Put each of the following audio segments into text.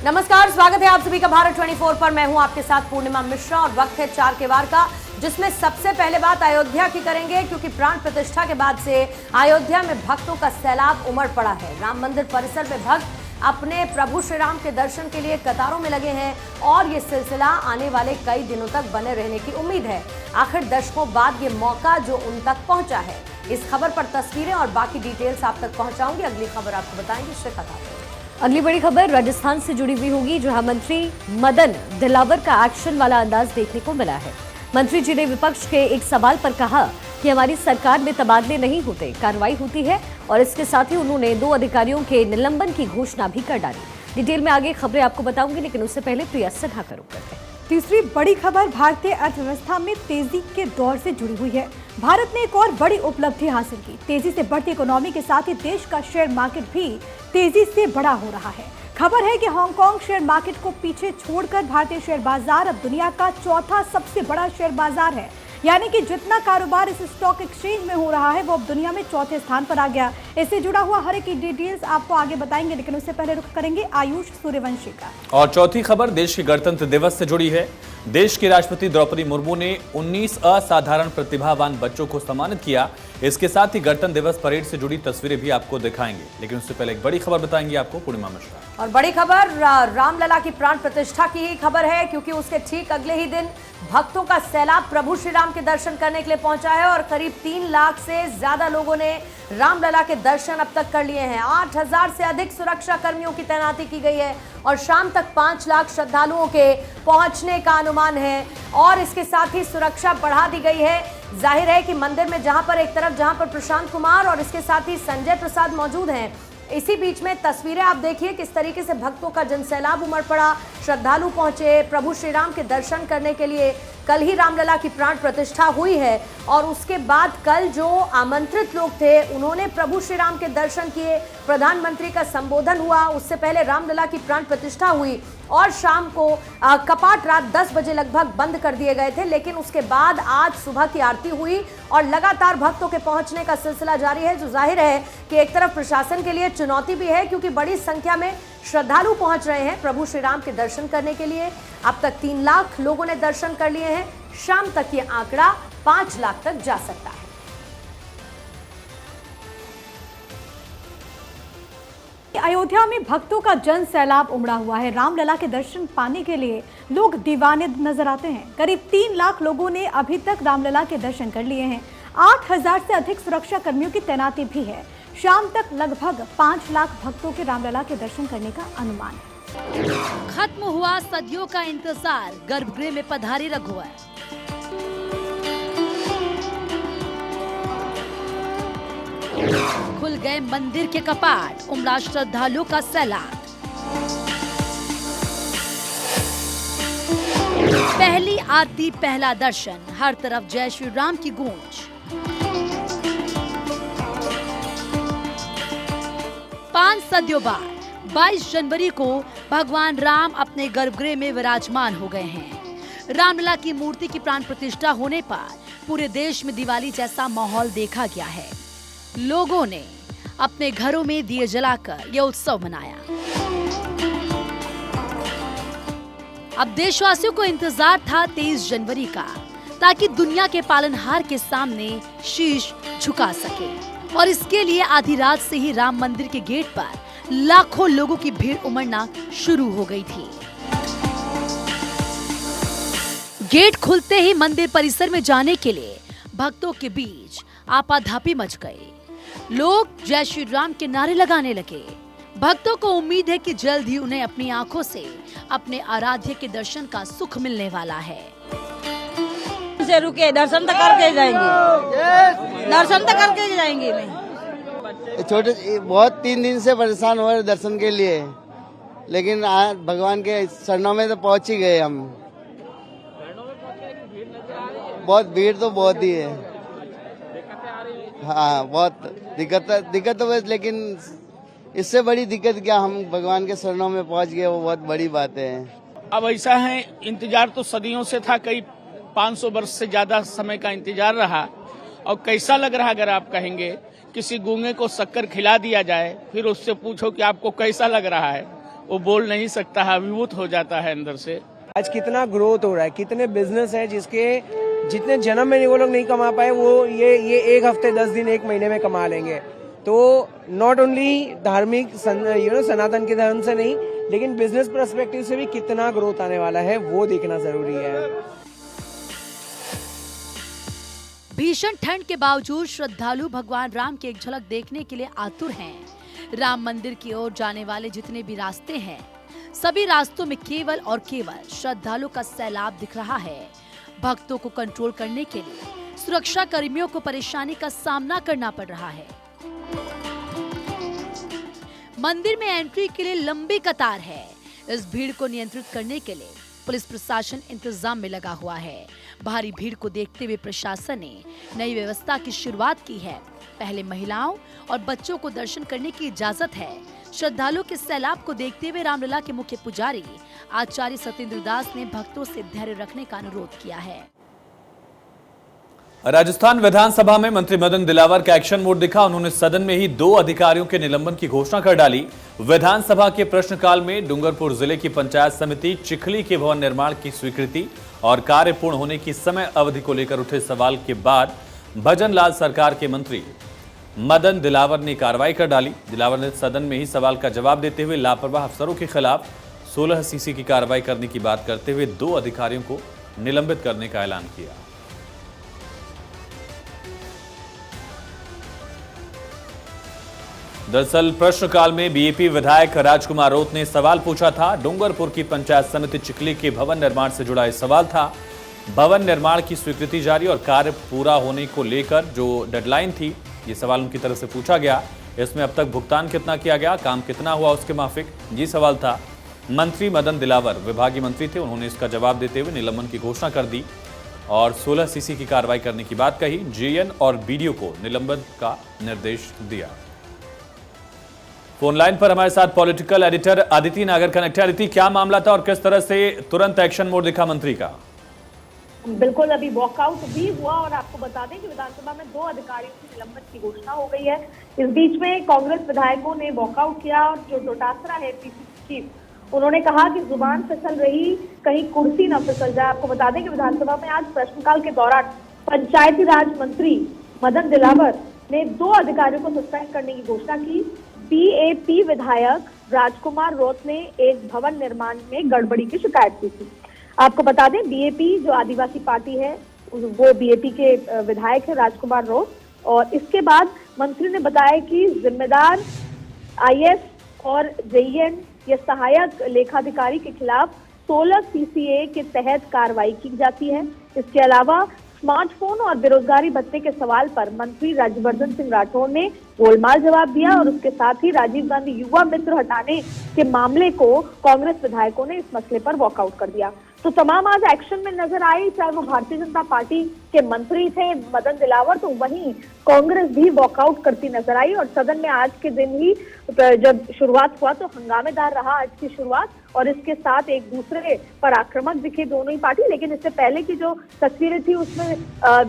नमस्कार, स्वागत है आप सभी का भारत 24 पर। मैं हूं आपके साथ पूर्णिमा मिश्रा और वक्त है 4 के वार का, जिसमें सबसे पहले बात अयोध्या की करेंगे, क्योंकि प्राण प्रतिष्ठा के बाद से अयोध्या में भक्तों का सैलाब उमड़ पड़ा है। राम मंदिर परिसर में भक्त अपने प्रभु श्री राम के दर्शन के लिए कतारों में लगे हैं और ये सिलसिला आने वाले कई दिनों तक बने रहने की उम्मीद है। आखिर दशकों बाद ये मौका जो उन तक पहुंचा है। इस खबर पर तस्वीरें और बाकी डिटेल्स आप तक पहुंचाऊंगी। अगली खबर आपको बताएंगे श्वेता। अगली बड़ी खबर राजस्थान से जुड़ी हुई होगी, जहां मंत्री मदन दिलावर का एक्शन वाला अंदाज देखने को मिला है। मंत्री जी ने विपक्ष के एक सवाल पर कहा कि हमारी सरकार में तबादले नहीं होते, कार्रवाई होती है, और इसके साथ ही उन्होंने 2 अधिकारियों के निलंबन की घोषणा भी कर डाली। डिटेल में आगे खबरें आपको बताऊंगी, लेकिन उससे पहले प्रिया सिन्हा का रुख करते हैं। तीसरी बड़ी खबर भारतीय अर्थव्यवस्था में तेजी के दौर से जुड़ी हुई है। भारत ने एक और बड़ी उपलब्धि हासिल की। तेजी से बढ़ती इकोनॉमी के साथ ही देश का शेयर मार्केट भी तेजी से बड़ा हो रहा है। खबर है कि हांगकांग शेयर मार्केट को पीछे छोड़कर भारतीय शेयर बाजार अब दुनिया का चौथा सबसे बड़ा शेयर बाजार है। यानी कि जितना कारोबार इस स्टॉक एक्सचेंज में हो रहा है वो अब दुनिया में चौथे स्थान पर आ गया। इससे जुड़ा हुआ हर एक डिटेल्स आपको आगे बताएंगे, लेकिन उससे पहले रुख करेंगे आयुष सूर्यवंशी का। और चौथी खबर देश के गणतंत्र दिवस से जुड़ी है। देश की राष्ट्रपति द्रौपदी मुर्मू ने 19 असाधारण प्रतिभावान बच्चों को सम्मानित किया। इसके साथ ही गणतंत्र दिवस परेड से जुड़ी तस्वीरें भी आपको दिखाएंगे, लेकिन उससे पहले एक बड़ी खबर बताएंगे आपको पूर्णिमा मिश्रा। और बड़ी खबर रामलला की प्राण प्रतिष्ठा की ही खबर है, क्योंकि उसके ठीक अगले ही दिन भक्तों का सैलाब प्रभु श्री राम के दर्शन करने के लिए पहुंचा है और करीब 3 लाख से ज्यादा लोगों ने रामलला के दर्शन अब तक कर लिए हैं। 8000 से अधिक सुरक्षा कर्मियों की तैनाती की गई है और शाम तक 5 लाख श्रद्धालुओं के पहुंचने का अनुमान है और इसके साथ ही सुरक्षा बढ़ा दी गई है। जाहिर है कि मंदिर में जहां पर प्रशांत कुमार और इसके साथ ही संजय प्रसाद मौजूद हैं, इसी बीच में तस्वीरें आप देखिए किस तरीके से भक्तों का जनसैलाब उमड़ पड़ा। श्रद्धालु पहुंचे प्रभु श्री राम के दर्शन करने के लिए। कल ही रामलला की प्राण प्रतिष्ठा हुई है और उसके बाद कल जो आमंत्रित लोग थे उन्होंने प्रभु श्री राम के दर्शन किए। प्रधानमंत्री का संबोधन हुआ। उससे पहले रामलला की प्राण प्रतिष्ठा हुई और शाम को कपाट रात 10 बजे लगभग बंद कर दिए गए थे, लेकिन उसके बाद आज सुबह की आरती हुई और लगातार भक्तों के पहुंचने का सिलसिला जारी है, जो जाहिर है कि एक तरफ प्रशासन के लिए चुनौती भी है, क्योंकि बड़ी संख्या में श्रद्धालु पहुंच रहे हैं प्रभु श्री राम के दर्शन करने के लिए। अब तक 3 लाख लोगों ने दर्शन कर लिए हैं। शाम तक ये आंकड़ा 5 लाख तक जा सकता है। अयोध्या में भक्तों का जन सैलाब उमड़ा हुआ है। रामलला के दर्शन पाने के लिए लोग दीवाने नजर आते हैं। करीब 3 लाख लोगों ने अभी तक रामलला के दर्शन कर लिए हैं। 8000 से अधिक सुरक्षा कर्मियों की तैनाती भी है। शाम तक लगभग 5 लाख भक्तों के रामलला के दर्शन करने का अनुमान है। खत्म हुआ सदियों का इंतजार, गर्भगृह में पधारे रघुवर। खुल गए मंदिर के कपाट, उमड़ा श्रद्धालुओं का सैलाब। पहली आरती, पहला दर्शन, हर तरफ जय श्री राम की गूंज। 5 सदियों बाद 22 जनवरी को भगवान राम अपने गर्भगृह में विराजमान हो गए हैं। रामलला की मूर्ति की प्राण प्रतिष्ठा होने पर पूरे देश में दिवाली जैसा माहौल देखा गया है। लोगों ने अपने घरों में दिए जलाकर यह उत्सव मनाया। अब देशवासियों को इंतजार था 23 जनवरी का, ताकि दुनिया के पालनहार के सामने शीश झुका सके, और इसके लिए आधी रात से ही राम मंदिर के गेट पर लाखों लोगों की भीड़ उमड़ना शुरू हो गई थी। गेट खुलते ही मंदिर परिसर में जाने के लिए भक्तों के बीच आपाधापी मच गई। लोग जय श्री राम के नारे लगाने लगे। भक्तों को उम्मीद है कि जल्द ही उन्हें अपनी आंखों से अपने आराध्य के दर्शन का सुख मिलने वाला है। से रुके दर्शन तो करके जाएंगे, दर्शन तो करके जाएंगे। मैं छोटे बहुत 3 दिन से परेशान हो रहे दर्शन के लिए, लेकिन आज भगवान के चरणों में तो पहुंच ही गए हम। बहुत भीड़ तो बहुत ही है। हाँ, बहुत दिक्कत तो बस, लेकिन इससे बड़ी दिक्कत क्या, हम भगवान के शरणों में पहुंच गए, वो बहुत बड़ी बात है। अब ऐसा है, इंतजार तो सदियों से था, कई 500 वर्ष से ज्यादा समय का इंतजार रहा। और कैसा लग रहा, अगर आप कहेंगे किसी गूंगे को शक्कर खिला दिया जाए, फिर उससे पूछो कि आपको कैसा लग रहा है, वो बोल नहीं सकता है, अभिभूत हो जाता है अंदर से। आज कितना ग्रोथ हो रहा है, कितने बिजनेस है जिसके जितने जन्म में वो लोग नहीं कमा पाए वो ये 1 हफ्ते 10 दिन 1 महीने में कमा लेंगे। तो नॉट ओनली धार्मिक सनातन के धर्म से नहीं, लेकिन बिजनेस पर्सपेक्टिव से भी कितना ग्रोथ आने वाला है वो देखना जरूरी है। भीषण ठंड के बावजूद श्रद्धालु भगवान राम की एक झलक देखने के लिए आतुर हैं। राम मंदिर की ओर जाने वाले जितने भी रास्ते हैं, सभी रास्तों में केवल और केवल श्रद्धालुओं का सैलाब दिख रहा है। भक्तों को कंट्रोल करने के लिए सुरक्षा कर्मियों को परेशानी का सामना करना पड़ रहा है। मंदिर में एंट्री के लिए लंबी कतार है। इस भीड़ को नियंत्रित करने के लिए पुलिस प्रशासन इंतजाम में लगा हुआ है। भारी भीड़ को देखते हुए प्रशासन ने नई व्यवस्था की शुरुआत की है। पहले महिलाओं और बच्चों को दर्शन करने की इजाजत है। श्रद्धालुओं के सैलाब को देखते हुए रामलला के मुख्य पुजारी आचार्य सत्येंद्र दास ने भक्तों से धैर्य रखने का अनुरोध किया है। राजस्थान विधानसभा में मंत्री मदन दिलावर का एक्शन मोड दिखा। उन्होंने सदन में ही 2 अधिकारियों के निलंबन की घोषणा कर डाली। विधानसभा के प्रश्नकाल में डूंगरपुर जिले की पंचायत समिति चिखली के भवन निर्माण की स्वीकृति और कार्य पूर्ण होने की समय अवधि को लेकर उठे सवाल के बाद भजन लाल सरकार के मंत्री मदन दिलावर ने कार्रवाई कर डाली। दिलावर ने सदन में ही सवाल का जवाब देते हुए लापरवाह अफसरों के खिलाफ 16 सीसी की कार्रवाई करने की बात करते हुए 2 अधिकारियों को निलंबित करने का ऐलान किया। दरअसल प्रश्नकाल में बीएपी विधायक राजकुमार रोत ने सवाल पूछा था। डूंगरपुर की पंचायत समिति चिखली के भवन निर्माण से जुड़ा यह सवाल था। भवन निर्माण की स्वीकृति जारी और कार्य पूरा होने को लेकर जो डेडलाइन थी, ये सवाल उनकी तरफ से पूछा गया। इसमें अब तक भुगतान कितना किया गया, काम कितना हुआ उसके माफिक, ये सवाल था। मंत्री मदन दिलावर विभागीय मंत्री थे। उन्होंने इसका जवाब देते हुए निलंबन की घोषणा कर दी और 16 सीसी की कार्रवाई करने की बात कही। जेएन और बीडीओ को निलंबन का निर्देश दिया। फोन लाइन पर हमारे साथ पॉलिटिकल एडिटर अदिति नागर कनेक्ट है। अदिति, क्या मामला था और किस तरह से तुरंत एक्शन मोड दिखा मंत्री का? बिल्कुल, अभी वॉकआउट भी हुआ और आपको बता दें कि विधानसभा में 2 अधिकारियों की निलंबन की घोषणा हो गई है। इस बीच में कांग्रेस विधायकों ने वॉकआउट किया और जो डोटासरा है पीसीसी चीफ, उन्होंने कहा कि जुबान फिसल रही, कहीं कुर्सी न फिसल जाए। आपको बता दें कि विधानसभा में आज प्रश्नकाल के दौरान पंचायती राज मंत्री मदन दिलावर ने 2 अधिकारियों को सस्पेंड करने की घोषणा की। बीएपी विधायक राजकुमार रोत ने एक भवन निर्माण में गड़बड़ी की शिकायत की थी। आपको बता दें, बीएपी जो आदिवासी पार्टी है, वो बीएपी के विधायक है राजकुमार रोत। और इसके बाद मंत्री ने बताया कि जिम्मेदार आईएएस और जेईएन या सहायक लेखाधिकारी के खिलाफ 16 सीसीए के तहत कार्रवाई की जाती है। इसके अलावा स्मार्टफोन और बेरोजगारी भत्ते के सवाल पर मंत्री राज्यवर्धन सिंह राठौर ने गोलमाल जवाब दिया और उसके साथ ही राजीव गांधी युवा मित्र हटाने के मामले को कांग्रेस विधायकों ने इस मसले पर वॉकआउट कर दिया। तो तमाम आज एक्शन में नजर आई, चाहे वो भारतीय जनता पार्टी के मंत्री थे मदन दिलावर, तो वहीं कांग्रेस भी वॉकआउट करती नजर आई। और सदन में आज के दिन ही जब शुरुआत हुआ तो हंगामेदार रहा आज की शुरुआत, और इसके साथ एक दूसरे पर आक्रामक दिखे दोनों ही पार्टी। लेकिन इससे पहले की जो तस्वीरें थी उसमें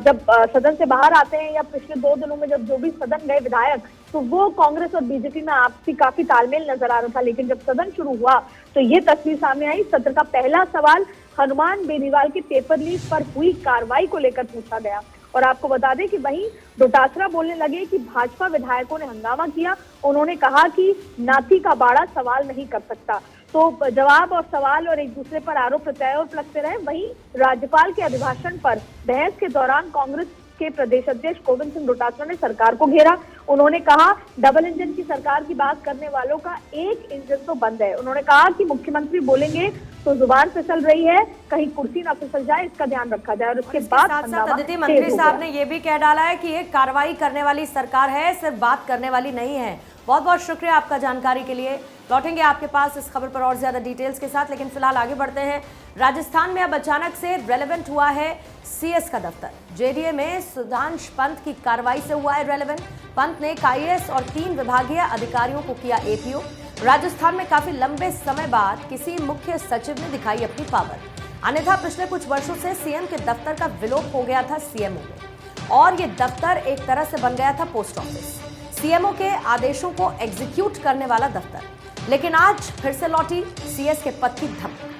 जब सदन से बाहर आते हैं या पिछले 2 दिनों में जब जो भी सदन गए विधायक, तो वो कांग्रेस और बीजेपी में आपसी काफी तालमेल नजर आ रहा था। लेकिन जब सदन शुरू हुआ तो ये तस्वीर सामने आई। सत्र का पहला सवाल हनुमान बेनीवाल की पेपर लीक पर हुई कार्रवाई को लेकर पूछा गया। और आपको बता दें कि वहीं डोटासरा बोलने लगे कि भाजपा विधायकों ने हंगामा किया। उन्होंने कहा कि नाथी का बाड़ा सवाल नहीं कर सकता। तो जवाब और सवाल और एक दूसरे पर आरोप प्रत्यारोप लगते रहे। वहीं राज्यपाल के अभिभाषण पर बहस के दौरान कांग्रेस के प्रदेश अध्यक्ष गोविंद सिंह डोटासरा ने सरकार को घेरा। उन्होंने कहा डबल इंजन की सरकार की बात करने वालों का एक इंजन तो बंद है। उन्होंने कहा कि मुख्यमंत्री बोलेंगे तो जुबान फिसल रही है, कहीं कुर्सी ना फिसल जाए, इसका ध्यान रखा जाए। और उसके बाद अदिति, मंत्री साहब ने ये भी कह डाला है कि ये कार्रवाई करने वाली सरकार है, सिर्फ बात करने वाली नहीं है। बहुत बहुत शुक्रिया आपका जानकारी के लिए। लौटेंगे आपके पास इस खबर पर और ज्यादा डिटेल्स के साथ, लेकिन फिलहाल आगे बढ़ते हैं। राजस्थान में अब अचानक से रेलेवेंट हुआ है सीएस का दफ्तर। जेडीए में सुधांश पंत की कार्रवाई से हुआ है रेलेवेंट। पंत ने आईएएस और 3 विभागीय अधिकारियों को किया एपीओ। राजस्थान में काफी लंबे समय बाद किसी मुख्य सचिव ने दिखाई अपनी पावर। अन्यथा पिछले कुछ वर्षों से सीएम के दफ्तर का विलोप हो गया था सीएमओ में, और ये दफ्तर एक तरह से बन गया था पोस्ट ऑफिस, सीएमओ के आदेशों को एग्जीक्यूट करने वाला दफ्तर। लेकिन आज फिर से लौटी सीएस के पद की धमकी।